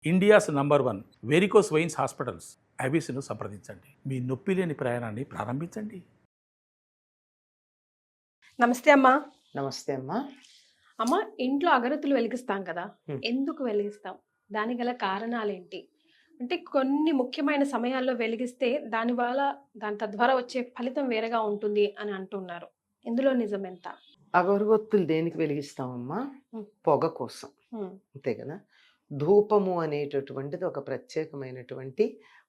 India's number 1 varicose veins hospitals ఐబీసీను సంప్రదించండి. మీ నొప్పి లేని ప్రయాణాన్ని ప్రారంభించండి. నమస్తే అమ్మా. నమస్తే అమ్మా. అమ్మ, ఇంట్లో అగరత్తులు వెలిగిస్తాం కదా, హ్మ్. ఎందుకు వెలిగిస్తాం? దాని గల కారణాలేంటి? అంటే కొన్ని ముఖ్యమైన సమయాల్లో వెలిగిస్తే దాని తద్వారా వచ్చే ఫలితం వేరేగా ఉంటుంది అని అంటున్నారు. ఇందులో నిజం ఎంత? అగరబత్తులు దేనికి వెలిగిస్తామమ్మా? హ్మ్. పొగ కోసం, హ్మ్. అంతే కదా. ధూపము అనేటటువంటిది ఒక ప్రత్యేకమైనటువంటి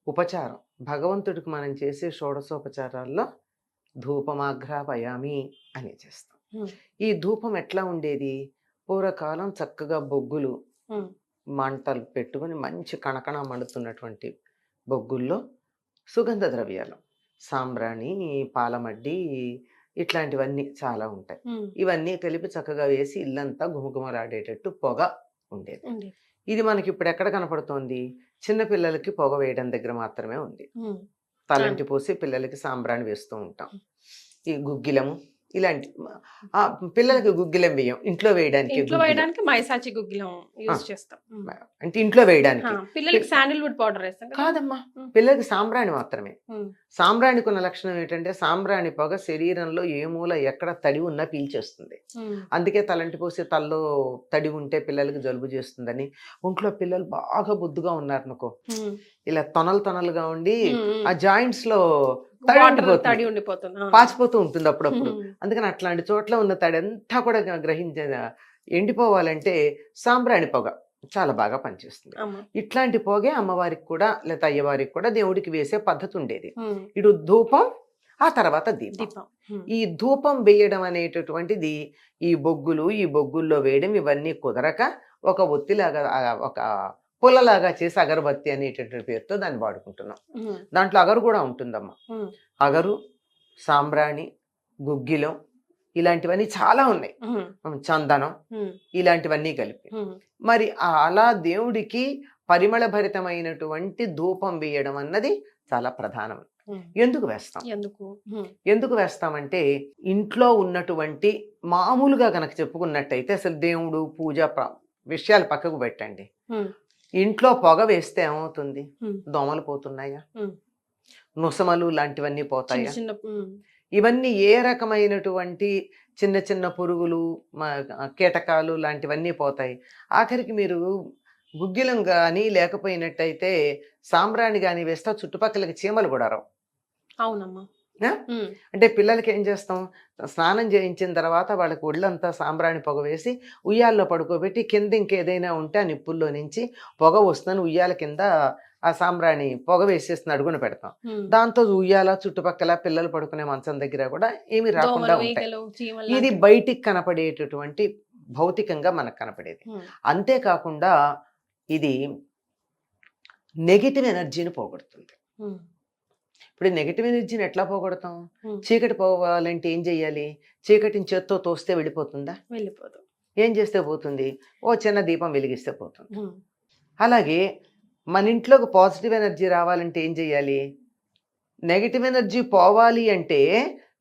ఉపచారం. భగవంతుడికి మనం చేసే షోడశోపచారాల్లో ధూపమాఘ్రాపయామి అని చేస్తాం. హ్మ్. ఈ ధూపం ఎట్లా ఉండేది? పూర్వకాలం చక్కగా బొగ్గులు హ్మ్. మంటలు పెట్టుకొని మంచి కణకణ మండుతున్నటువంటి బొగ్గుల్లో సుగంధ ద్రవ్యాలు, సాంబ్రాణి, పాలమడ్డి, ఇట్లాంటివన్నీ చాలా ఉంటాయి. హ్మ్. ఇవన్నీ కలిపి చక్కగా వేసి ఇల్లంతా గుమగుమలాడేటట్టు పొగ ఉండేది. ఉంది. ఇది మనకి ఇప్పుడు ఎక్కడ కనపడుతోంది? చిన్నపిల్లలకి పొగ వేయడం దగ్గర మాత్రమే ఉంది. హ్మ్. తలంటి పోసి పిల్లలకి సాంబ్రాణి వేస్తూ ఉంటాం. ఈ గుగ్గిలము ఇలాంటి పిల్లలకి గుగ్గిలం వేయం, ఇంట్లో వేయడానికి ఇంట్లో గుగ్గిలం. వేయడానికి మైసాచి గుగ్గిలం యూజ్ చేస్తాం. అంటే ఇంట్లో వేయడానికి పిల్లలకి శాండిల్వుడ్ పౌడర్ వేస్తాం కదా? కాదమ్మా, హ్మ్. పిల్లలకి సాంబ్రాణి మాత్రమే. హ్మ్. సాంబ్రాణికి ఉన్న లక్షణం ఏంటంటే సాంబ్రాణి పొగ శరీరంలో ఏ మూల ఎక్కడ తడి ఉన్నా పీల్చేస్తుంది. హ్మ్. అందుకే తలంటి పోసి తల్లో తడి ఉంటే పిల్లలకి జలుబు చేస్తుందని. ఒంట్లో పిల్లలు బాగా బొద్దుగా ఉన్నారనుకో, హ్మ్. ఇలా తొనలుగా ఉండి హ్మ్. ఆ జాయింట్స్ లో తడి వాటర్ తడి ఉండిపోతుంది, ఉండిపోతుంది. పాచిపోతూ ఉంటుంది అప్పుడప్పుడు. హ్మ్. అందుకని అట్లాంటి చోట్ల ఉన్న తడి అంతా కూడా గ్రహించే ఎండిపోవాలంటే సాంబ్రాణి పొగ చాలా బాగా పనిచేస్తుంది. అమ్మ. ఇట్లాంటి పొగే అమ్మవారికి కూడా లేదా అయ్యవారికి కూడా దేవుడికి వేసే పద్ధతి ఉండేది. హ్మ్. ఇటు ధూపం, ఆ తర్వాత దీపం. దీపం. హ్మ్. ఈ ధూపం వేయడం అనేటటువంటిది ఈ బొగ్గుల్లో వేయడం ఇవన్నీ కుదరక ఒక ఒత్తిలాగా ఒక పుల్లలాగా చేసి అగరబత్తి అనేటటువంటి పేరుతో దాన్ని వాడుకుంటున్నాం. హ్మ్. దాంట్లో అగరు కూడా ఉంటుందమ్మా. హ్మ్. అగరు, సాంబ్రాణి, గుగ్గిలం ఇలాంటివన్నీ చాలా ఉన్నాయి. హ్మ్. చందనం హ్మ్. ఇలాంటివన్నీ కలిపి. హ్మ్. మరి అలా దేవుడికి పరిమళభరితమైనటువంటి ధూపం వేయడం అన్నది చాలా ప్రధానం. హ్మ్. ఎందుకు వేస్తాం? ఎందుకు? హ్మ్. ఎందుకు వేస్తామంటే ఇంట్లో ఉన్నటువంటి మామూలుగా కనుక చెప్పుకున్నట్టయితే అసలు దేవుడు పూజ విషయాలు పక్కకు పెట్టండి. హ్మ్. ఇంట్లో పొగ వేస్తే ఏమవుతుంది? హ్మ్. దోమలు పోతున్నాయా? హ్మ్. నుసమలు లాంటివన్నీ చిన్న పోతాయా? చిన్న ఇవన్నీ ఏ రకమైనటువంటి చిన్న చిన్న పురుగులు, కీటకాలు లాంటివన్నీ పోతాయి. ఆఖరికి మీరు గుగ్గిలం కానీ లేకపోయినట్టయితే సాంబ్రాణి కానీ వేస్తే చుట్టుపక్కలకి చీమలు కూడా రావు. అవునమ్మా. ఆ? హ్మ్. అంటే పిల్లలకి ఏం చేస్తాం? స్నానం చేయించిన తర్వాత వాళ్ళకి ఒళ్ళంతా సాంబ్రాణి పొగ వేసి ఉయ్యాల్లో పడుకోబెట్టి కింద ఇంకేదైనా ఉంటే ఆ నిప్పుల్లో నుంచి పొగ వస్తుందని ఉయ్యాల కింద ఆ సాంబ్రాణి పొగ వేసేసి అడుగున పెడతాం. హ్మ్. దాంతో ఉయ్యాల చుట్టుపక్కల పిల్లలు పడుకునే మంచం దగ్గర కూడా ఏమి రాకుండా దోమలు, ఉంటాయి. ఈగలు, చీమలు ఇది లాంటివి. బయటికి కనపడేటటువంటి భౌతికంగా మనకు కనపడేది. హ్మ్. అంతేకాకుండా ఇది నెగిటివ్ ఎనర్జీని పోగొడుతుంది. హ్మ్. ఇప్పుడు నెగిటివ్ ఎనర్జీని ఎట్లా పోగొడతాం? హ్మ్. చీకటి పోవాలంటే ఏం చెయ్యాలి? చీకటిని చేత్తో తోస్తే వెళ్ళిపోతుందా? వెళ్ళిపోదు. ఏం చేస్తే పోతుంది? ఓ చిన్న దీపం వెలిగిస్తే పోతుంది. హ్మ్. అలాగే మన ఇంట్లోకి పాజిటివ్ ఎనర్జీ రావాలంటే ఏం చెయ్యాలి? నెగిటివ్ ఎనర్జీ పోవాలి అంటే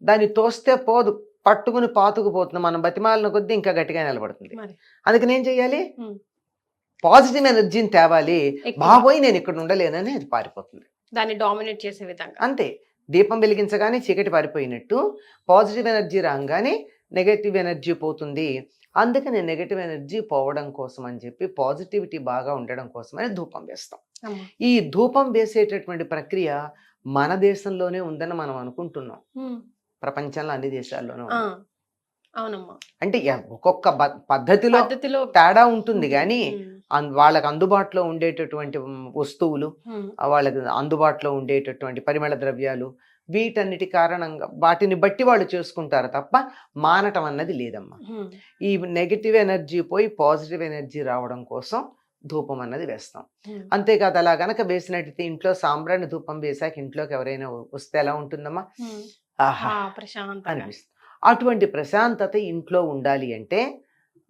దాన్ని తోస్తే పోదు, పట్టుకుని పాతుకుపోతుంది. మనం బతిమాలిన కొద్దీ ఇంకా గట్టిగా నిలబడుతుంది. మరి. అందుకని ఏం చెయ్యాలి? హ్మ్. పాజిటివ్ ఎనర్జీని తేవాలి. ఎక్కువ. బాబోయ్ నేను ఇక్కడ ఉండలేనని అది పారిపోతుంది. దాన్ని డామినేట్ చేసే విధంగా. అంతే. దీపం వెలిగించగానే చీకటి పారిపోయినట్టు పాజిటివ్ ఎనర్జీ రాగానే నెగటివ్ ఎనర్జీ పోతుంది. అందుకని నెగటివ్ ఎనర్జీ పోవడం కోసం అని చెప్పి పాజిటివిటీ బాగా ఉండడం కోసమని ధూపం వేస్తాం. అమ్మా. ఈ ధూపం వేసేటటువంటి ప్రక్రియ మన దేశంలోనే ఉందని మనం అనుకుంటున్నాం. హ్మ్. ప్రపంచంలో అన్ని దేశాల్లోనూ ఆ. ఉంది. అవునమ్మా. అంటే ఒక్కొక్క పద్ధతిలో పద్ధతిలో తేడా ఉంటుంది కానీ హ్మ్. వాళ్ళకి అందుబాటులో ఉండేటటువంటి వస్తువులు, హ్మ్. వాళ్ళకి అందుబాటులో ఉండేటటువంటి పరిమళ ద్రవ్యాలు, వీటన్నిటి కారణంగా వాటిని బట్టి వాళ్ళు చేసుకుంటారు తప్ప మానటం అన్నది లేదమ్మా. హ్మ్. ఈ నెగిటివ్ ఎనర్జీ పోయి పాజిటివ్ ఎనర్జీ రావడం కోసం ధూపం అన్నది వేస్తాం. హ్మ్. అంతేకాదు అలా గనక వేసినట్టయితే ఇంట్లో సాంబ్రాణి ధూపం వేసాక ఇంట్లోకి ఎవరైనా వస్తే ఎలా ఉంటుందమ్మా? హ్మ్. ఆహా ప్రశాంతంగా. అనిపిస్తుంది. అటువంటి ప్రశాంతత ఇంట్లో ఉండాలి అంటే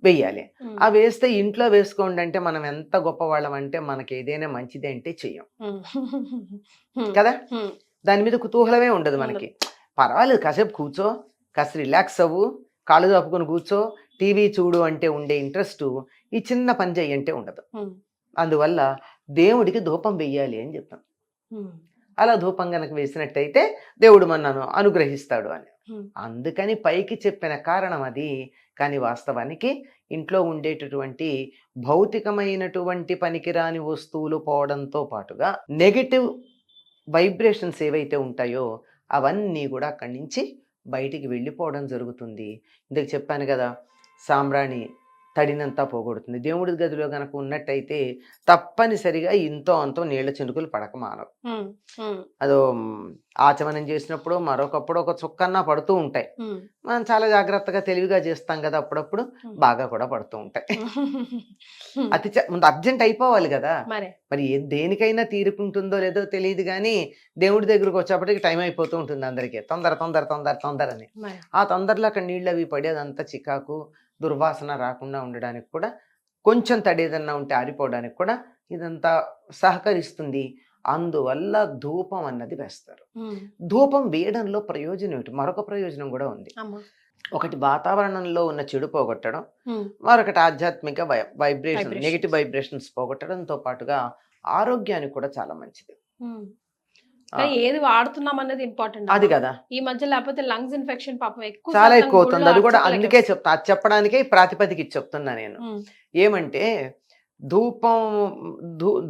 వెయ్యాలి. హ్మ్. ఆ వేస్తే ఇంట్లో వేసుకోండి అంటే మనం ఎంత గొప్పవాళ్ళం అంటే మనకి ఏదైనా మంచిది అంటే చెయ్యం హ్మ్. హ్మ్. కదా. హ్మ్. దాని మీద కుతూహలమే ఉండదు మనకి. పర్వాలేదు కాసేపు కూర్చో, కాస్త రిలాక్స్ అవ్వు, కాళ్ళు చాపుకొని కూర్చో, టీవీ చూడు అంటే ఉండే ఇంట్రెస్ట్ ఈ చిన్న పని చెయ్యంటే ఉండదు. హ్మ్. అందువల్ల దేవుడికి ధూపం వెయ్యాలి అని చెప్పాను. ఉమ్, అలా ధూపం గనక వేసినట్టయితే దేవుడు మనను అనుగ్రహిస్తాడు అని. ఉమ్, అందుకని పైకి చెప్పిన కారణం అది. కానీ వాస్తవానికి ఇంట్లో ఉండేటటువంటి భౌతికమైనటువంటి పనికిరాని వస్తువులు పోవడంతో పాటుగా నెగటివ్ వైబ్రేషన్స్ ఏవైతే ఉంటాయో అవన్నీ కూడా అక్కడి నుంచి బయటికి వెళ్ళిపోవడం జరుగుతుంది. ఇందుకు చెప్పాను కదా, సాంబ్రాణి తడినంతా పోగొడుతుంది. దేవుడి గదిలో కనుక ఉన్నట్టయితే తప్పనిసరిగా ఇంతో అంతో నీళ్ల చినుకులు పడక మానవు. ఉమ్, ఉమ్, అదో ఆచమనం చేసినప్పుడు మరొకప్పుడు ఒక చుక్కన్నా పడుతూ ఉంటాయి. ఉమ్, మనం చాలా జాగ్రత్తగా తెలివిగా చేస్తాం కదా, అప్పుడప్పుడు బాగా కూడా పడుతూ ఉంటాయి. ఉమ్, ముందు అర్జెంట్ అయిపోవాలి కదా. మరే మరి దేనికైనా తీరుకుంటుందో లేదో తెలియదు, కానీ దేవుడి దగ్గరకు వచ్చేప్పటికి టైం అయిపోతూ ఉంటుంది అందరికీ. తొందర తొందర తొందర తొందర అని. మరే ఆ తొందరలో అక్కడ నీళ్ళు అవి పడి అదంతా చికాకు దుర్వాసన రాకుండా ఉండడానికి కూడా, కొంచెం తడి ఏదన్నా ఉంటే ఆరిపోవడానికి కూడా ఇదంతా సహకరిస్తుంది. అందువల్ల ధూపం అన్నది వేస్తారు. ఉమ్, ధూపం వేయడంలో ప్రయోజనం ఏమిటి? మరొక ప్రయోజనం కూడా ఉంది. అమ్మా ఒకటి వాతావరణంలో ఉన్న చెడు పోగొట్టడం, ఉమ్, మరొకటి ఆధ్యాత్మిక వైబ్రేషన్, Vibrations. నెగిటివ్ వైబ్రేషన్స్ పోగొట్టడంతో పాటుగా ఆరోగ్యానికి కూడా చాలా మంచిది. ఉమ్. కానీ ఏది వాడుతున్నాం అన్నది ఇంపార్టెంట్ అది కదా ఈ మధ్య, లేకపోతే లంగ్స్ ఇన్ఫెక్షన్ పాపం ఎక్కువ చాలా శాతం ఎక్కువ అవుతుంది. గుళ్ళో అది కూడా అర్చకులకే అందుకే వస్తుంది. చెప్తా, అది చెప్పడానికే ఈ ప్రాతిపదిక ఇచ్చి చెప్తున్నా నేను. ఉమ్, ఏమంటే ధూపం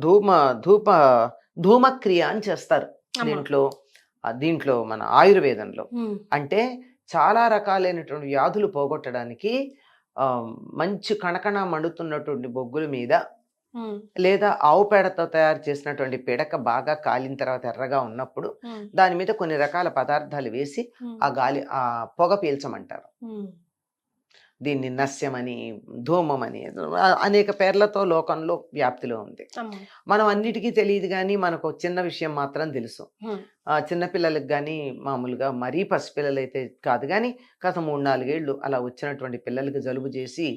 ధూమ ధూప ధూమక్రియ అని చేస్తారు అమ్మా. దీంట్లో మన ఆయుర్వేదంలో. ఉమ్, అంటే చాలా రకాలైనటువంటి వ్యాధులు పోగొట్టడానికి మంచి కణకణ మండుతున్నటువంటి బొగ్గుల మీద, ఉమ్, లేదా ఆవు పేడతో తయారు చేసినటువంటి పిడక బాగా కాలిన తర్వాత ఎర్రగా ఉన్నప్పుడు ఉమ్, దాని మీద కొన్ని రకాల పదార్థాలు వేసి ఉమ్, ఆ పొగ పీల్చమంటారు. ఉమ్, దీన్ని నస్యమని, ధూమమని అనేక పేర్లతో లోకంలో వ్యాప్తిలో ఉంది. అమ్మా. మనం అన్నిటికీ తెలియదు, కానీ మనకు ఒక చిన్న విషయం మాత్రం తెలుసు. ఉమ్, చిన్నపిల్లలకు కానీ, మామూలుగా మరీ పసిపిల్లలు అయితే కాదు కానీ కాస్త 3-4 ఏళ్ళు అలా వచ్చినటువంటి పిల్లలకి జలుబు చేసి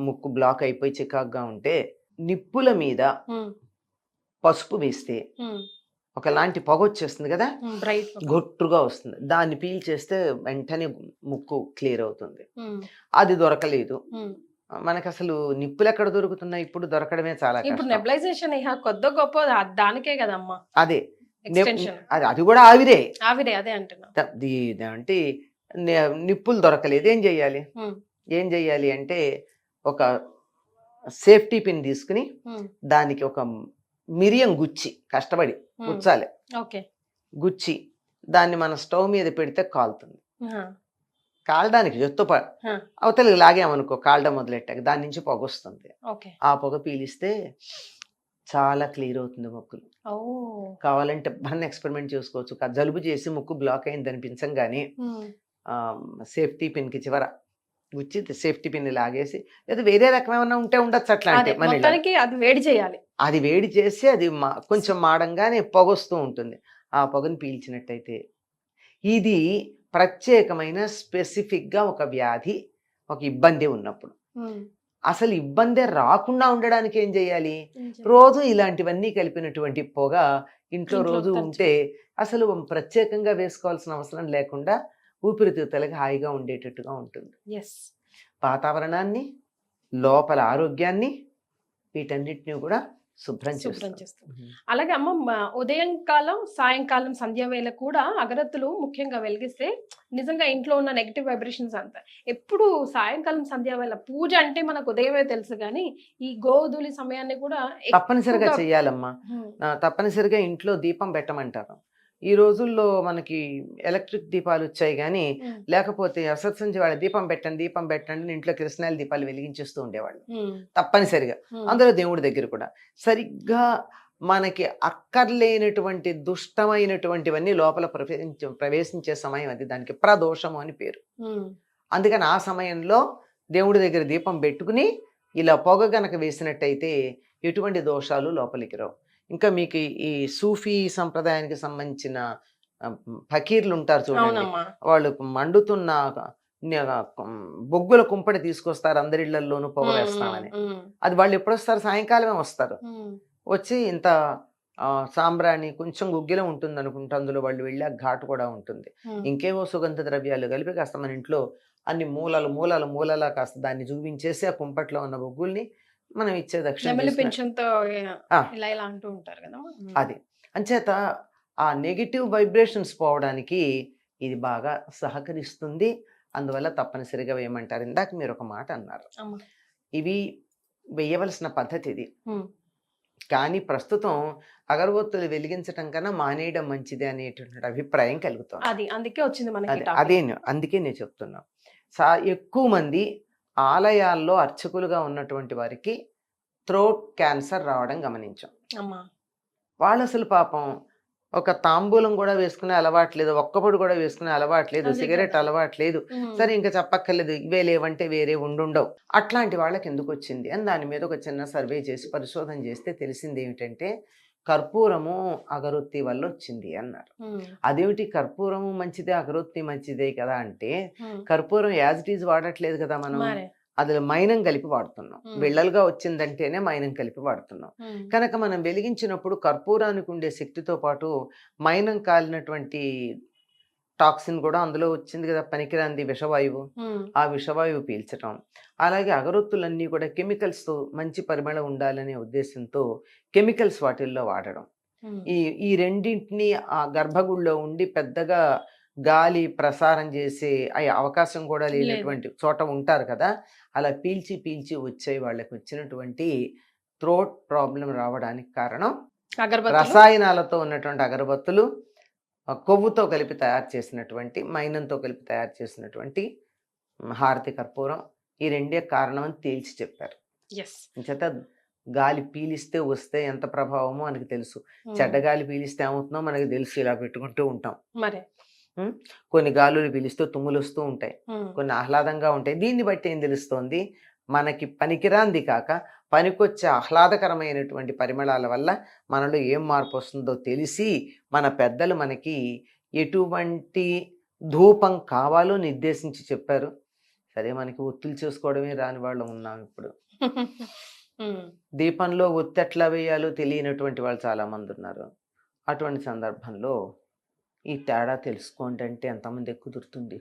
ముక్కు బ్లాక్ అయిపోయి చికాగ్గా ఉంటే నిప్పుల మీద ఉమ్, పసుపు వేస్తే ఉమ్, ఒకలాంటి పొగ వచ్చేస్తుంది కదా, ఉమ్, బ్రైట్ గొట్టుగా వస్తుంది. దాన్ని పీల్చేస్తే వెంటనే ముక్కు క్లియర్ అవుతుంది. అది దొరకలేదు మనకు. అసలు నిప్పులు ఎక్కడ దొరుకుతున్నాయి? ఇప్పుడు దొరకడమే చాలా ఇప్పుడు కష్టం. నెబులైజేషన్ కొద్ది గొప్ప దానికే కదమ్మా అదే ఎక్స్టెన్షన్. అది కూడా ఆవిరే. ఆవిరే అదే అంటున్నా. అంటే నిప్పులు దొరకలేదు, ఏం చెయ్యాలి? ఉమ్, ఏం చెయ్యాలి అంటే ఒక సేఫ్టీ పిన్ తీసుకుని ఉమ్, దానికి ఒక మిరియం గుచ్చి, కష్టపడి గుచ్చాలి, ఓకే. గుచ్చి దాన్ని మన స్టవ్ మీద పెడితే కాలుతుంది. కాలడానికి జొత్తు అవతలకి లాగామనుకో, కాలడం మొదలెట్టాక దాని నుంచి పొగ వస్తుంది. ఓకే. ఆ పొగ పీలిస్తే చాలా క్లియర్ అవుతుంది ముక్కులు. ఓ, కావాలంటే మన ఎక్స్పెరిమెంట్ చేసుకోవచ్చు. జలుబు చేసి ముక్కు బ్లాక్ అయింది అనిపించగానే సేఫ్టీ పిన్కి చివర గుచ్చి సేఫ్టీ పిన్ లాగేసి, లేదా వేరే రకం ఏమన్నా ఉంటే ఉండొచ్చు అట్లా. అంటే మొత్తానికి అది వేడి చేయాలి. అది వేడి చేసి అది కొంచెం మాడంగానే పొగ వస్తూ ఉంటుంది. ఆ పొగను పీల్చినట్టయితే ఇది ప్రత్యేకమైన స్పెసిఫిక్గా ఒక వ్యాధి, ఒక ఇబ్బంది ఉన్నప్పుడు. అసలు ఇబ్బంది రాకుండా ఉండడానికి ఏం చేయాలి? రోజు ఇలాంటివన్నీ కలిపినటువంటి పొగ ఇంట్లో రోజు ఉంటే అసలు ప్రత్యేకంగా వేసుకోవాల్సిన అవసరం లేకుండా ఊపిరితిత్తులకి హాయిగా ఉండేటట్టుగా ఉంటుంది. వాతావరణాన్ని, లోపల ఆరోగ్యాన్ని, వీటన్నిటిని కూడా శుభ్రం చేస్తుంది. అలాగే అమ్మ, ఉదయం కాలం, సాయంకాలం, సంధ్య వేళ కూడా అగరత్తులు ముఖ్యంగా వెలిగిస్తే నిజంగా ఇంట్లో ఉన్న నెగిటివ్ వైబ్రేషన్స్ అంతా ఎప్పుడు సాయంకాలం, సంధ్య వేళ పూజ అంటే మనకు ఉదయమే తెలుసు, కానీ ఈ గోధూళి సమయాన్ని కూడా తప్పనిసరిగా చెయ్యాలమ్మా. తప్పనిసరిగా ఇంట్లో దీపం పెట్టమంటారు. ఈ రోజుల్లో మనకి ఎలక్ట్రిక్ దీపాలు వచ్చాయి, కానీ లేకపోతే అసత్సంచి వాళ్ళ దీపం పెట్టండి ఇంట్లో కిరసనాయిల దీపాలు వెలిగించేస్తూ ఉండేవాళ్ళు తప్పనిసరిగా. అందులో దేవుడి దగ్గర కూడా సరిగ్గా మనకి అక్కర్లేనటువంటి దుష్టమైనటువంటివన్నీ లోపల ప్రవేశించే సమయం అది. దానికి ప్రదోషము అని పేరు. అందుకని ఆ సమయంలో దేవుడి దగ్గర దీపం పెట్టుకుని ఇలా పొగ గనక వేసినట్టయితే ఎటువంటి దోషాలు లోపలికి రావు. ఇంకా మీకు ఈ సూఫీ సంప్రదాయానికి సంబంధించిన ఫకీర్లు ఉంటారు చూడండి, వాళ్ళు మండుతున్న బొగ్గుల కుంపడి తీసుకొస్తారు, అందరిళ్లలోనూ పొగ వేస్తామని. అది వాళ్ళు ఎప్పుడు వస్తారు? సాయంకాలమే వస్తారు. వచ్చి ఇంత సాంబ్రాణి కొంచెం గుగ్గిలం ఉంటుంది అనుకుంటా, అందులో వాళ్ళు వెళ్ళి ఆ ఘాటు కూడా ఉంటుంది, ఇంకేవో సుగంధ ద్రవ్యాలు కలిపి కాస్త మన ఇంట్లో అన్ని మూలలా కాస్త దాన్ని చూపించేసి ఆ కుంపట్లో ఉన్న బొగ్గుల్ని మనం ఇచ్చే దక్షిణ నెమలి తీసుకుని- పింఛన్తో ఆ. ఇలా ఇలా అంటూ ఉంటారు కదా. అది అంచేత ఆ నెగిటివ్ వైబ్రేషన్స్ పోవడానికి ఇది బాగా సహకరిస్తుంది. అందువల్ల తప్పనిసరిగా వేయమంటారు. ఇందాక మీరు ఒక మాట అన్నారు, అమ్మ. ఇవి వేయవలసిన పద్ధతి ఇది. ఉమ్. కానీ ప్రస్తుతం అగరబత్తులు వెలిగించటం కన్నా మానేయడం మంచిది అనేటువంటి అభిప్రాయం కలుగుతుంది. అది అందుకే వచ్చింది మనకి అదే topic. అదే అందుకే నేను చెప్తున్నా. ఎక్కువ మంది ఆలయాల్లో అర్చకులుగా ఉన్నటువంటి వారికి థ్రోట్ క్యాన్సర్ రావడం గమనించాం. అమ్మా. వాళ్ళు అసలు పాపం ఒక తాంబూలం కూడా వేసుకునే అలవాట్లేదు, ఒక్కపొడి కూడా వేసుకునే అలవాట్లేదు, అదే సిగరెట్ కదా. అలవాట్లేదు. ఉమ్. సరే ఇంకా చెప్పక్కర్లేదు, ఇవే లేవంటే వేరే ఉండుండవు. అట్లాంటి వాళ్ళకి ఎందుకు వచ్చింది అని దాని మీద ఒక చిన్న సర్వే చేసి పరిశోధన చేస్తే తెలిసింది ఏమిటంటే కర్పూరము అగరొత్తి వల్ల వచ్చింది అన్నారు. ఉమ్. అదేమిటి కర్పూరము మంచిదే అగరొత్తి మంచిదే కదా అంటే, ఉమ్. కర్పూరం యాజ్ ఇట్ ఈజ్ వాడట్లేదు కదా మనం, మరే. అది మైనం కలిపి వాడుతున్నాం. ఉమ్. బిళ్ళలుగా వచ్చిందంటేనే మైనం కలిపి వాడుతున్నాం. ఉమ్. కనుక మనం వెలిగించినప్పుడు కర్పూరానికి ఉండే శక్తితో పాటు మైనం కాలినటువంటి టాక్సిన్ కూడా అందులో వచ్చింది కదా, పనికిరాంది విషవాయువు. ఉమ్. ఆ విషవాయువు పీల్చటం, అలాగే అగరొత్తులన్నీ కూడా కెమికల్స్తో మంచి పరిమళం ఉండాలనే ఉద్దేశంతో కెమికల్స్ వాటిల్లో వాడడం, ఉమ్. ఈ రెండింటినీ ఆ గర్భగుడిలో ఉండి పెద్దగా గాలి ప్రసారం చేసే అవకాశం కూడా లేనటువంటి చోట ఉంటారు కదా, అలా పీల్చి పీల్చి వచ్చే వాళ్ళకి వచ్చినటువంటి థ్రోట్ ప్రాబ్లం రావడానికి కారణం అగరబత్తులు. రసాయనాలతో ఉన్నటువంటి అగరబత్తులు, కొవ్వుతో కలిపి తయారు చేసినటువంటి, మైనంతో కలిపి తయారు చేసినటువంటి హారతి కర్పూరం, ఈ రెండే కారణం అని తేల్చి చెప్పారు. Yes. చేత గాలి పీలిస్తే వస్తే ఎంత ప్రభావమో మనకు తెలుసు, ఉమ్. చెడ్డ గాలి పీలిస్తే ఏమవుతుందో మనకు తెలుసు, ఇలా పెట్టుకుంటూ ఉంటాం. మరే. కొన్ని గాలులు పీలిస్తూ తుమ్ములు వస్తూ ఉంటాయి, ఉమ్. కొన్ని ఆహ్లాదంగా ఉంటాయి. దీన్ని బట్టి ఏం తెలుస్తోంది, మనకి పనికిరాంది కాక పనికొచ్చే ఆహ్లాదకరమైనటువంటి పరిమళాల వల్ల మనలో ఏం మార్పు వస్తుందో తెలిసి మన పెద్దలు మనకి ఎటువంటి ధూపం కావాలో నిర్దేశించి చెప్పారు. సరే మనకి ఒత్తులు చేసుకోవడమే రాని వాళ్ళు ఉన్నాం ఇప్పుడు. ఉమ్. దీపంలో ఒత్తి ఎట్లా వేయాలో తెలియనటువంటి వాళ్ళు చాలామంది ఉన్నారు. అటువంటి సందర్భంలో ఈ తేడా తెలుసుకోండి అంటే ఎంతమంది కుదురుతుంది?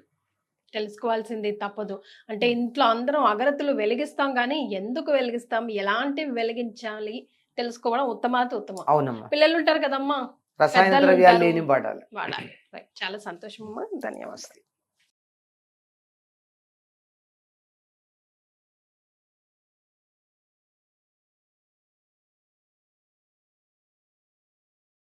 తెలుసుకోవాల్సింది తప్పదు. అంటే ఇంట్లో అందరం అగరత్తులు వెలిగిస్తాం కానీ ఎందుకు వెలిగిస్తాం, ఎలాంటివి వెలిగించాలి తెలుసుకోవడం ఉత్తమాతి ఉత్తమం. అవునమ్మా, పిల్లలు ఉంటారు కదమ్మా, రసాయన పెద్దలు ద్రవ్యాలు ఉంటారు. లేని వాడాలి. వాడాలి. రైట్. చాలా సంతోషం అమ్మా, ధన్యవాదాలు.